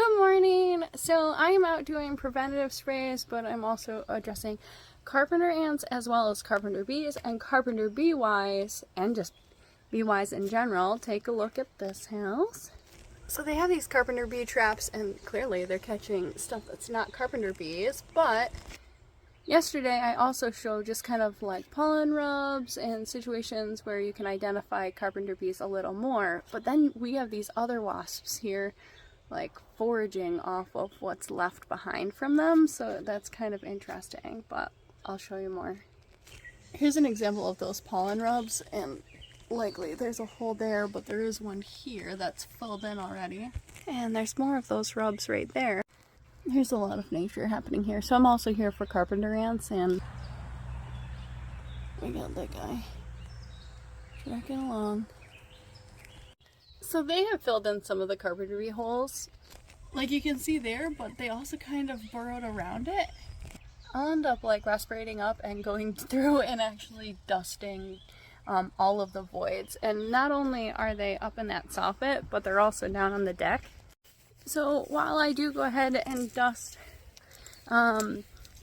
Good morning! So I am out doing preventative sprays, but I'm also addressing carpenter ants as well as carpenter bees and carpenter bee wise, and just bee wise in general. Take a look at this house. So they have these carpenter bee traps, and clearly they're catching stuff that's not carpenter bees, but yesterday I also showed just kind of like pollen rubs and situations where you can identify carpenter bees a little more. But then we have these other wasps here like foraging off of what's left behind from them, so that's kind of interesting, but I'll show you more. Here's an example of those pollen rubs, and likely there's a hole there, but there is one here that's filled in already, and there's more of those rubs right there. There's a lot of nature happening here. So I'm also here for carpenter ants, and we got that guy trekking along. So they have filled in some of the carpenter bee holes, like you can see there, but they also kind of burrowed around it. I'll end up like respirating up and going through and actually dusting all of the voids. And not only are they up in that soffit, but they're also down on the deck. So while I do go ahead and dust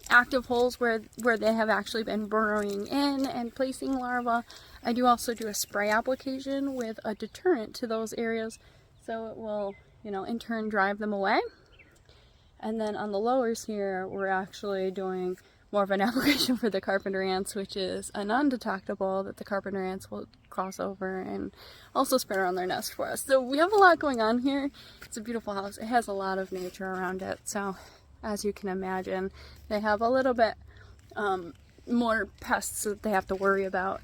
active holes where they have actually been burrowing in and placing larvae, I do also do a spray application with a deterrent to those areas, so it will, in turn drive them away. And then on the lowers here, we're actually doing more of an application for the carpenter ants, which is a non-detectable that the carpenter ants will cross over and also spread around their nest for us. So we have a lot going on here. It's a beautiful house. It has a lot of nature around it, so as you can imagine, they have a little bit more pests that they have to worry about.